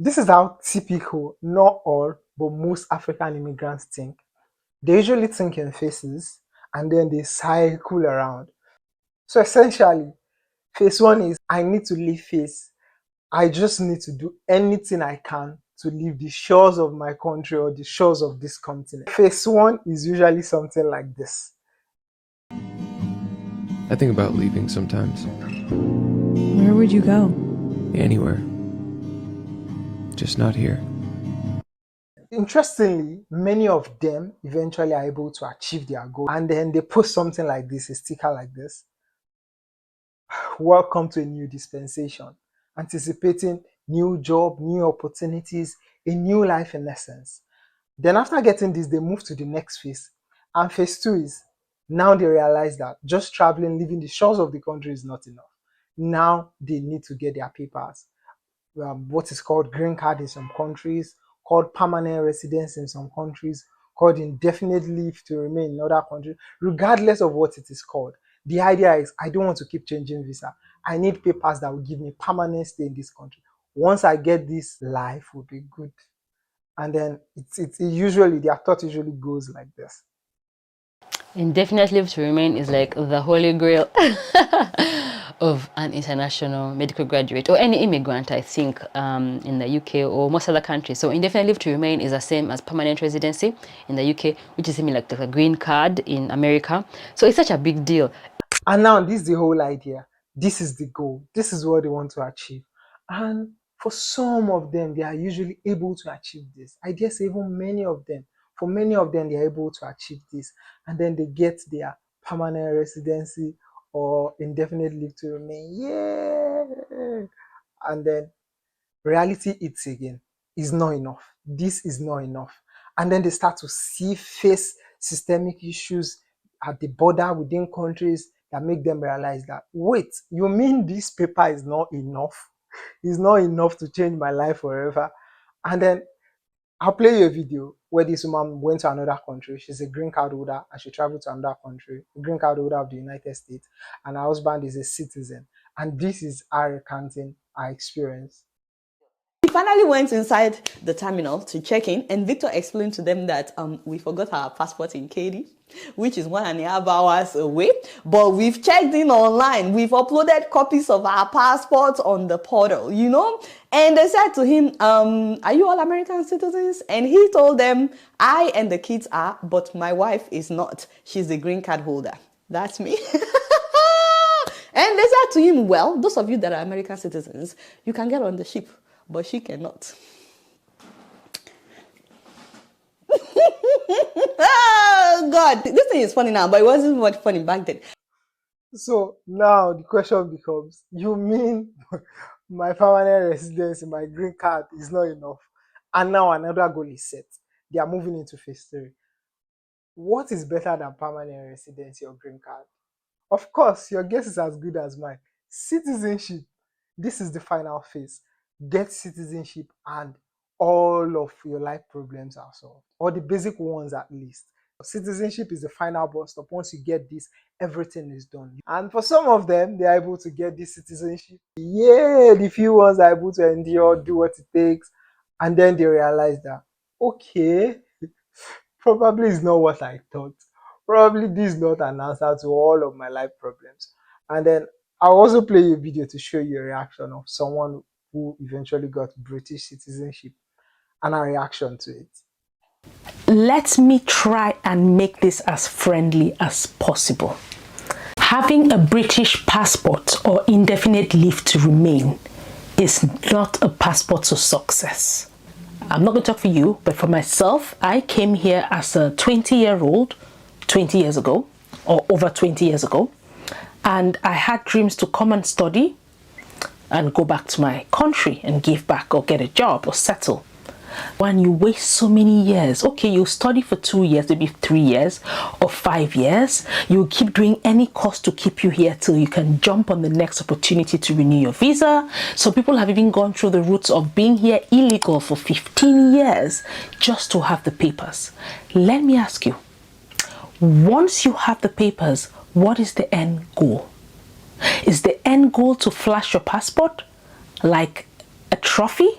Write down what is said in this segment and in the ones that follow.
This is how typical, not all, but most African immigrants think. They usually think in phases and then they cycle around. So essentially, phase one is I need to leave phase. I just need to do anything I can to leave the shores of my country or the shores of this continent. Phase one is usually something like this. I think about leaving sometimes. Where would you go? Anywhere. Just not here. Interestingly, many of them eventually are able to achieve their goal, and then they post something like this, a sticker like this. Welcome to a new dispensation, anticipating new job, new opportunities, a new life in essence. Then after getting this, they move to the next phase. And phase two is now they realize that just traveling, leaving the shores of the country is not enough. Now they need to get their papers. What is called green card in some countries, called permanent residence in some countries, called indefinite leave to remain in other countries, regardless of what it is called. The idea is I don't want to keep changing visa. I need papers that will give me permanent stay in this country. Once I get this, life will be good. And then it's usually their thought usually goes like this. Indefinite leave to remain is like the holy grail of an international medical graduate or any immigrant, I think, in the UK or most other countries. So indefinite leave to remain is the same as permanent residency in the UK, which is similar like a green card in America. So it's such a big deal. And now this is the whole idea. This is the goal. This is what they want to achieve. And for some of them, they are usually able to achieve this. I guess even many of them, for many of them, they are able to achieve this. And then they get their permanent residency or indefinite leave to remain. Yeah. And then reality hits again. Is not enough. This is not enough. And then they start to face systemic issues at the border within countries that make them realize that, wait, you mean this paper is not enough? It's not enough to change my life forever. And then I'll play you a video where this woman went to another country. She's a green card holder and she traveled to another country, a green card holder of the United States, and her husband is a citizen. And this is her recounting her experience. We finally went inside the terminal to check in, and Victor explained to them that we forgot our passport in Katy, which is 1.5 hours away. But we've checked in online. We've uploaded copies of our passports on the portal, you know. And they said to him, are you all American citizens? And he told them, I and the kids are, but my wife is not. She's a green card holder. That's me. And they said to him, well, those of you that are American citizens, you can get on the ship, but she cannot. Oh, God. This thing is funny now, but it wasn't much funny back then. So now the question becomes, you mean my permanent residence in my green card is not enough? And now another goal is set. They are moving into phase three. What is better than permanent residency or green card? Of course, your guess is as good as mine. Citizenship. This is the final phase. Get citizenship and all of your life problems are solved, or the basic ones at least. Citizenship is the final bus stop. Once you get this, everything is done. And for some of them, they are able to get this citizenship. Yeah, the few ones are able to endure, do what it takes, and then they realize that, okay, probably is not what I thought. Probably this is not an answer to all of my life problems. And then I'll also play you a video to show you a reaction of someone who eventually got British citizenship and a reaction to it. Let me try and make this as friendly as possible. Having a British passport or indefinite leave to remain is not a passport to success. I'm not going to talk for you, but for myself, I came here as a 20-year-old 20 years ago, or over 20 years ago, and I had dreams to come and study and go back to my country and give back or get a job or settle. When you waste so many years, okay, you study for 2 years, maybe 3 years or 5 years, you keep doing any cost to keep you here till you can jump on the next opportunity to renew your visa. So people have even gone through the routes of being here illegal for 15 years just to have the papers. Let me ask you, once you have the papers, what is the end goal? Is the end goal to flash your passport like a trophy?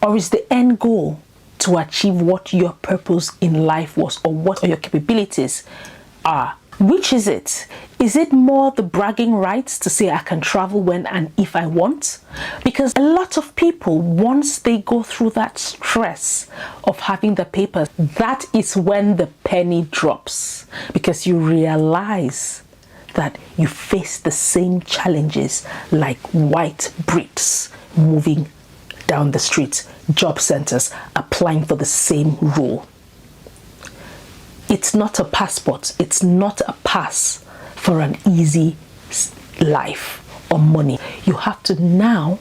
Or is the end goal to achieve what your purpose in life was, or what your capabilities are? Which is it? Is it more the bragging rights to say I can travel when and if I want? Because a lot of people, once they go through that stress of having the papers, that is when the penny drops, because you realize that you face the same challenges like white Brits moving down the streets, job centers, applying for the same role. It's not a passport, it's not a pass for an easy life or money. You have to now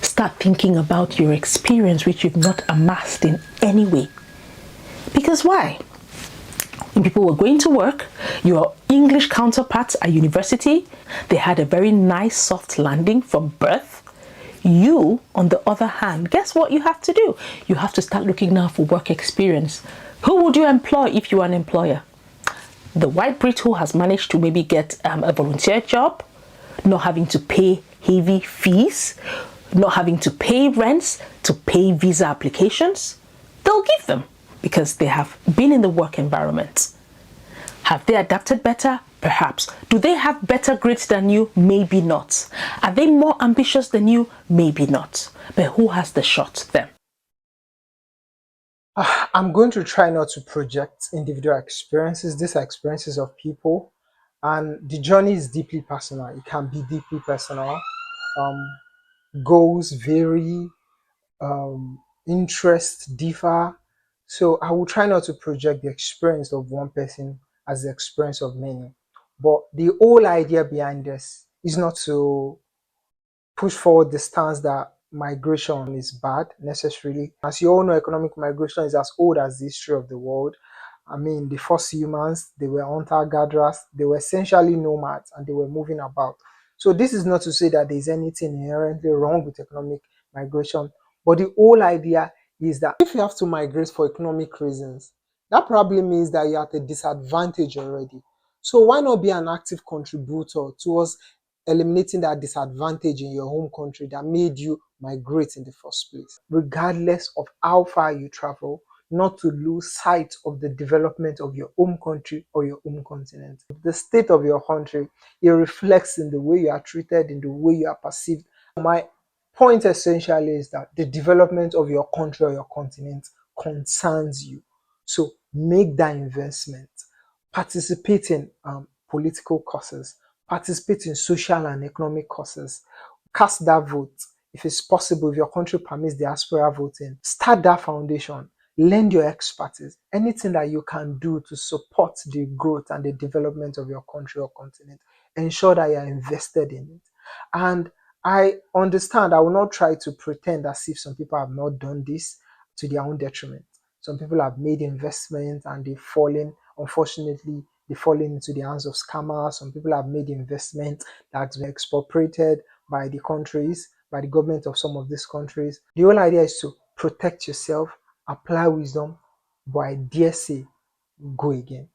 start thinking about your experience, which you've not amassed in any way. Because why? When people were going to work, your English counterparts at university, they had a very nice soft landing from birth. You, on the other hand, guess what you have to do? You have to start looking now for work experience. Who would you employ if you are an employer? The white Brit who has managed to maybe get a volunteer job, not having to pay heavy fees, not having to pay rents, to pay visa applications, they'll give them because they have been in the work environment. Have they adapted better? Perhaps. Do they have better grades than you? Maybe not. Are they more ambitious than you? Maybe not. But who has the shot then? I'm going to try not to project individual experiences. These are experiences of people, and the journey is deeply personal. It can be deeply personal. Goals vary, interests differ. So I will try not to project the experience of one person as the experience of many. But the whole idea behind this is not to push forward the stance that migration is bad necessarily. As you all know, economic migration is as old as the history of the world. I mean, the first humans, they were hunter-gatherers, they were essentially nomads, and they were moving about. So this is not to say that there's anything inherently wrong with economic migration, but the whole idea is that if you have to migrate for economic reasons, that probably means that you're at a disadvantage already. So why not be an active contributor towards eliminating that disadvantage in your home country that made you migrate in the first place, regardless of how far you travel, not to lose sight of the development of your home country or your home continent. The state of your country, it reflects in the way you are treated, in the way you are perceived. My point essentially is that the development of your country or your continent concerns you. So make that investment. Participate in political causes, participate in social and economic causes, cast that vote. If it's possible, if your country permits diaspora voting, start that foundation, lend your expertise, anything that you can do to support the growth and the development of your country or continent. Ensure that you are invested in it. And I understand, I will not try to pretend as if some people have not done this to their own detriment. Some people have made investments and they've fallen. Unfortunately, they've fallen into the hands of scammers. Some people have made investments that's been expropriated by the countries, by the government of some of these countries. The whole idea is to protect yourself, apply wisdom, but I dare say, go again.